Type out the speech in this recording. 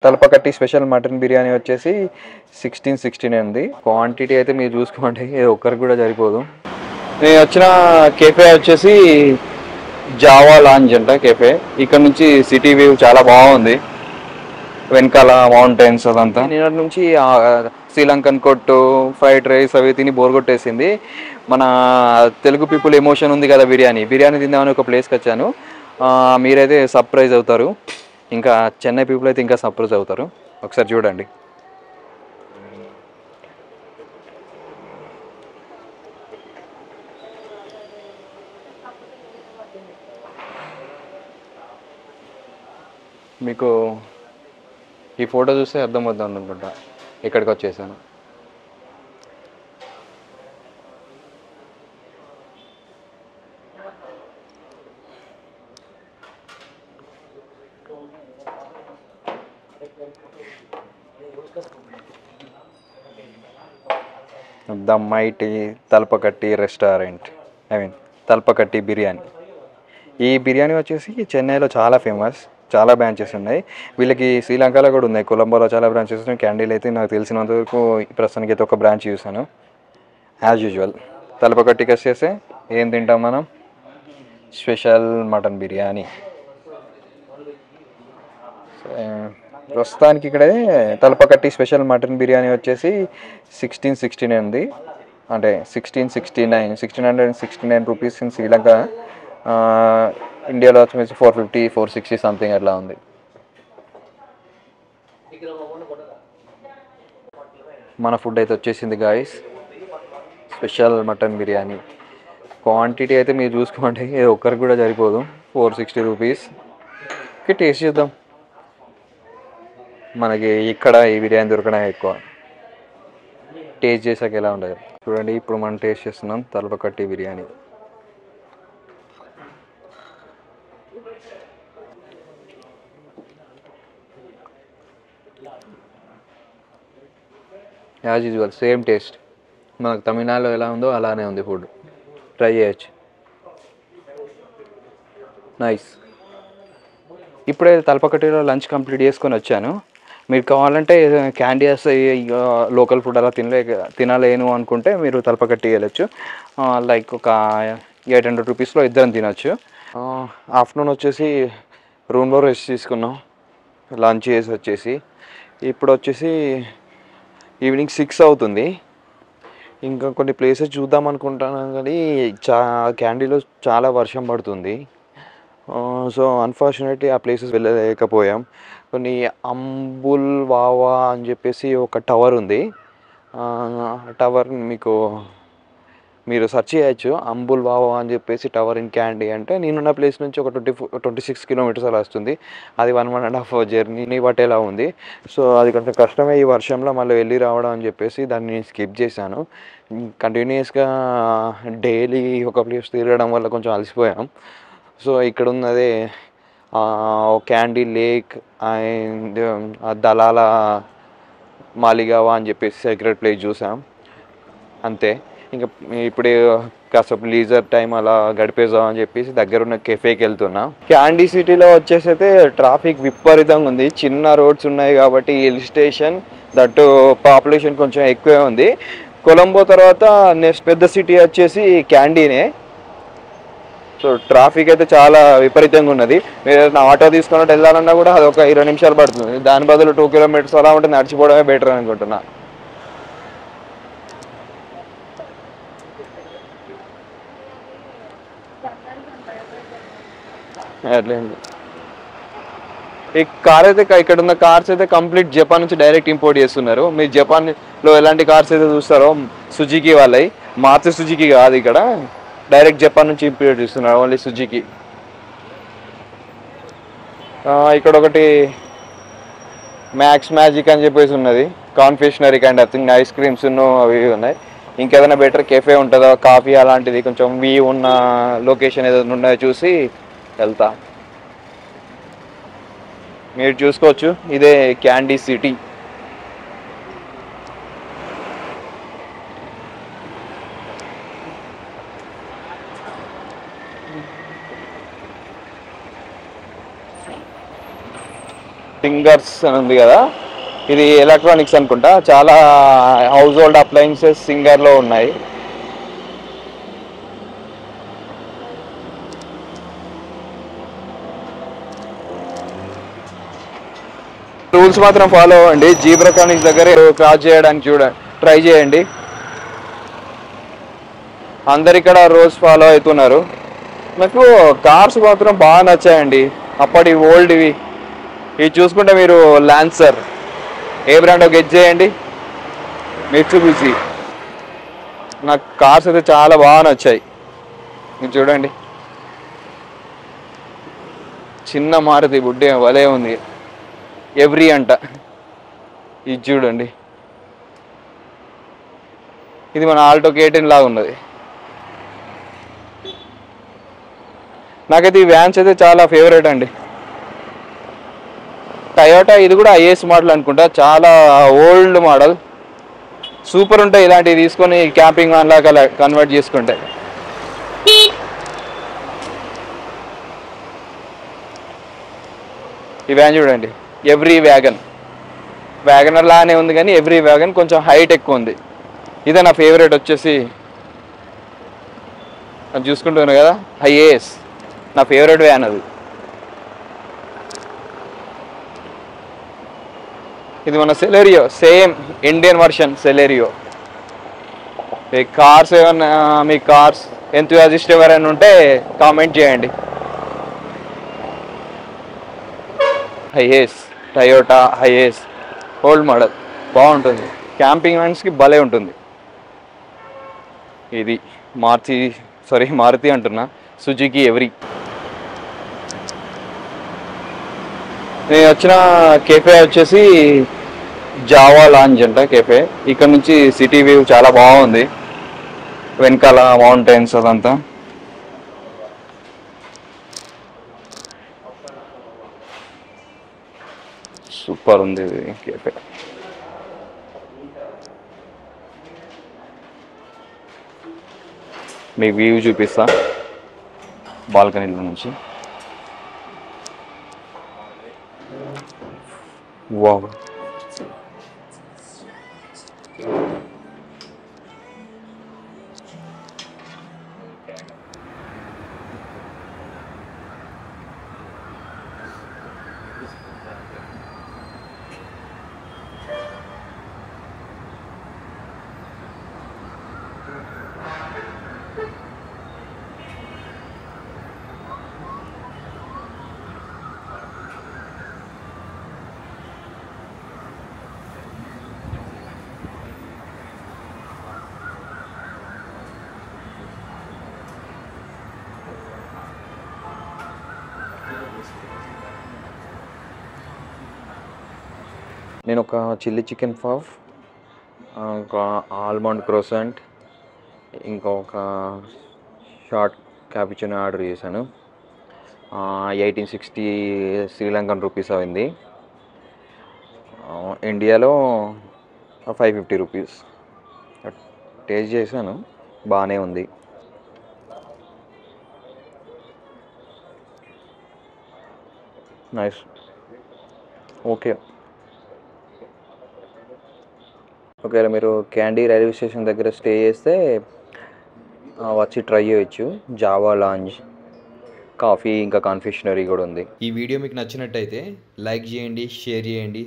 Thalappakatti special mutton biryani వచ్చేసి 1669 ఉంది. Quantity అయితే మీరు చూసుకోండి, ఒక్కరికి కూడా సరిపోదు. నేను వచ్చిన కేఫే వచ్చేసి జావా లాంజ్ అంట కేఫే. ఇక్కడ నుంచి సిటీ వ్యూ చాలా బాగుంది, వెనకాల మౌంటైన్స్ అదంతా. నిన్నటి నుంచి శ్రీలంకన్ కొట్టు, ఫ్రైడ్ రైస్ అవి తిని బోర్ కొట్టేసింది. మన తెలుగు పీపుల్ ఎమోషన్ ఉంది కదా, బిర్యానీ తిందామని ఒక ప్లేస్కి వచ్చాను. మీరైతే సర్ప్రైజ్ అవుతారు, ఇంకా చెన్నై పీపుల్ అయితే ఇంకా సర్ప్రైజ్ అవుతారు. ఒకసారి చూడండి. మీకు ఈ ఫోటో చూస్తే అర్థమవుతుంది అనుకుంటా ఇక్కడికి వచ్చేసాను. The mighty Thalappakatti restaurant, Thalappakatti biryani. ఈ బిర్యానీ వచ్చేసి చెన్నైలో చాలా ఫేమస్, చాలా బ్రాంచెస్ ఉన్నాయి. వీళ్ళకి శ్రీలంకలో కూడా ఉన్నాయి, కొలంబోలో చాలా బ్రాంచెస్ ఉన్నాయి. క్యాండీలు అయితే నాకు తెలిసినంత వరకు ప్రస్తుతానికి అయితే ఒక బ్రాంచ్ చూసాను. యాజ్ యూజువల్ తలపకట్టికి వచ్చేస్తే ఏం తింటాం మనం? Special mutton biryani. ప్రస్తుతానికి ఇక్కడే తలపకట్టి స్పెషల్ మటన్ బిర్యానీ వచ్చేసి 1669 ఉంది, అంటే 1669 రూపీస్ ఇన్ శ్రీలంక. ఇండియాలో వచ్చేసి 450 460 సంథింగ్ అట్లా ఉంది. మన ఫుడ్ అయితే వచ్చేసింది guys, special mutton biryani. Quantity అయితే మీరు చూసుకోండి, ఒక్కరికి కూడా సరిపోదు. 460 రూపీస్. టేస్ట్ చేద్దాం. మనకి ఇక్కడ ఈ బిర్యానీ దొరకడం ఎక్కువ, టేస్ట్ చేసాక ఎలా ఉండదు చూడండి. ఇప్పుడు మనం టేస్ట్ చేస్తున్నాం Thalappakatti biryani. As usual same taste, మనకు తమిళనాడులో ఎలా ఉందో అలానే ఉంది ఫుడ్. ట్రై చేయొచ్చు, నైస్. ఇప్పుడే తలపకట్టిలో లంచ్ కంప్లీట్ చేసుకొని వచ్చాను. మీరు కావాలంటే క్యాండీస్ లోకల్ ఫుడ్ అలా తినలేను అనుకుంటే మీరు తలపకట్టి వెళ్ళచ్చు. లైక్ ఒక 800 రూపీస్లో ఇద్దరం తినచ్చు. ఆఫ్టర్నూన్ వచ్చేసి రూమ్లో రెస్ట్ తీసుకున్నాం, లంచ్ చేసి వచ్చేసి. ఇప్పుడు వచ్చేసి ఈవినింగ్ 6 అవుతుంది. ఇంకా కొన్ని ప్లేసెస్ చూద్దాం అనుకుంటున్నాం, కానీ క్యాండీలో చాలా వర్షం పడుతుంది. సో అన్ఫార్చునేట్లీ ఆ ప్లేసెస్ వెళ్ళలేకపోయాం. కొన్ని అంబుల్ వావా అని చెప్పేసి ఒక టవర్ ఉంది. టవర్ మీరు సెర్చ్ చేయొచ్చు, అంబుల్ వావా అని చెప్పేసి టవర్ ఇన్ క్యాండీ అంటే. నేనున్న ప్లేస్ నుంచి ఒక 26 కిలోమీటర్స్ అలా వస్తుంది. అది 1.5 అవర్ జర్నీ పట్టేలా ఉంది. సో అది కొంచెం కష్టమే ఈ వర్షంలో మళ్ళీ వెళ్ళి రావడం అని చెప్పేసి దాన్ని నేను స్కిప్ చేశాను. కంటిన్యూస్గా డైలీ ఒక ప్లేస్ తిరగడం వల్ల కొంచెం అలసిపోయాం. సో ఇక్కడ ఉన్నదే క్యాండీ లేక్ అండ్ దలాల మాలిగావా అని చెప్పేసి సీక్రెట్ ప్లేస్ చూసాం, అంతే. ఇంకా ఇప్పుడు కాసేపు లీజర్ టైం అలా గడిపేద్దాం అని చెప్పేసి దగ్గరున్న కెఫేకి వెళ్తున్నా. క్యాండీ సిటీలో వచ్చేసి అయితే ట్రాఫిక్ విపరీతంగా ఉంది. చిన్న రోడ్స్ ఉన్నాయి కాబట్టి హిల్ స్టేషన్, దట్టు పాపులేషన్ కొంచెం ఎక్కువే ఉంది. కొలంబో తర్వాత నెక్స్ట్ పెద్ద సిటీ వచ్చేసి క్యాండీనే. సో ట్రాఫిక్ అయితే చాలా విపరీతంగా ఉన్నది. మీరు ఆటో తీసుకున్నట్టు వెళ్ళాలన్నా కూడా అది ఒక 20 నిమిషాలు పడుతుంది. దాని బదులు 2 కిలోమీటర్స్ అలా ఉంటే నడిచిపోవడమే బెటర్ అనుకుంటున్నా. అట్లేండి. ఈ కార్ అయితే ఇక్కడ ఉన్న కార్స్ అయితే కంప్లీట్ జపాన్ నుంచి డైరెక్ట్ ఇంపోర్ట్ చేస్తున్నారు. మీరు జపాన్లో ఎలాంటి కార్స్ అయితే చూస్తారో సుజుకి వాళ్ళవి, మారుతి సుజుకి కాదు, ఇక్కడ డైరెక్ట్ జపాన్ నుంచి ఇంపోర్ట్ చేస్తున్నారు, ఓన్లీ సుజుకి. ఇక్కడ ఒకటి మ్యాక్స్ మ్యాజిక్ అని చెప్పేసి ఉన్నది, కాన్ఫెక్షనరీ kind of thing, ice creams అవి ఉన్నాయి. ఇంకేదైనా బెటర్ కెఫే ఉంటుందో, కాఫీ అలాంటిది కొంచెం వ్యూ ఉన్న లొకేషన్ ఏదైనా ఉన్నాయో చూసి వెళ్తా. మీరు చూసుకోవచ్చు, ఇదే క్యాండీ సిటీ. సింగర్స్ అని ఉంది కదా, ఇది ఎలక్ట్రానిక్స్ అనుకుంటా. చాలా హౌస్ హోల్డ్ అప్లయన్సెస్ సింగర్లో ఉన్నాయి. రూల్స్ మాత్రం ఫాలో అవ్వండి. జీబ్రాకానిక్స్ దగ్గర క్రాస్ చేయడానికి ట్రై చేయండి. అందరు ఇక్కడ రూల్స్ ఫాలో అవుతున్నారు. నాకు కార్స్ మాత్రం బాగా నచ్చాయండి, అప్పటి ఓల్డ్ ఇవి. చూసుకుంటే మీరు లాన్సర్ ఏ బ్రాండో గెట్ చేయండి, మిట్సుబిషి. నాకు కార్స్ అయితే చాలా బాగా నచ్చాయి. మీరు చూడండి, చిన్న మారుతి బుడ్డే భలే ఉంది. ఎవ్రీ అంట, ఇది చూడండి, ఇది మన ఆల్టో K10 లాగా ఉన్నది. నాకైతే ఈ వ్యాన్స్ అయితే చాలా ఫేవరెట్ అండి. టయోటా ఇది కూడా IS మోడల్ అనుకుంటా, చాలా ఓల్డ్ మోడల్. సూపర్ ఉంటాయి ఇలాంటివి తీసుకొని క్యాంపింగ్ వ్యాన్ లాగా కన్వర్ట్ చేసుకుంటే. ఈ వ్యాన్ చూడండి, ఎవ్రీ వ్యాగనర్ లానే ఉంది, కానీ ఎవ్రీ వ్యాగన్ కొంచెం హైట్ ఎక్కువ ఉంది. ఇదే నా ఫేవరెట్ వచ్చేసి, అది చూసుకుంటున్నాను కదా, IS నా ఫేవరెట్ వ్యాన్ అది. ఇది మన Celerio, same Indian version Celerio. మీ కార్స్ ఏమన్నా, మీ కార్స్ ఎంతూజిస్ట్ ఎవరైనా ఉంటే కామెంట్ చేయండి. IS, Toyota IS old model బాగుంటుంది, క్యాంపింగ్ వ్యాన్స్కి భలే ఉంటుంది. ఇది మారుతి అంటున్నా, సుజుకి ఎవ్రీ. నేను వచ్చిన కెఫే వచ్చేసి జావా లాంజ్ అంట కెఫే. ఇక్కడ నుంచి సిటీ వ్యూ చాలా బాగుంది, వెనకాల మౌంటైన్స్ అదంతా. సూపర్ ఉంది ఇది కెఫే. మీకు వ్యూ చూపిస్తా బాల్కనీలో నుంచి. వావ్, నేను ఒక చిల్లీ చికెన్ పఫ్, ఒక ఆల్మండ్ క్రోసెంట్, ఇంకొక షార్ట్ క్యాపుచినో ఆర్డర్ చేశాను. 1860 శ్రీలంకన్ రూపీస్ అయింది. ఇండియాలో 550 రూపీస్. టేస్ట్ చేశాను, బాగానే ఉంది. Nice, okay. ఒకవేళ మీరు క్యాండీ రైల్వే స్టేషన్ దగ్గర స్టే చేస్తే వచ్చి ట్రై చేయొచ్చు. జావా లాంజ్, కాఫీ ఇంకా కన్ఫెక్షనరీ కూడా ఉంది. ఈ వీడియో మీకు నచ్చినట్టయితే లైక్ చేయండి, షేర్ చేయండి,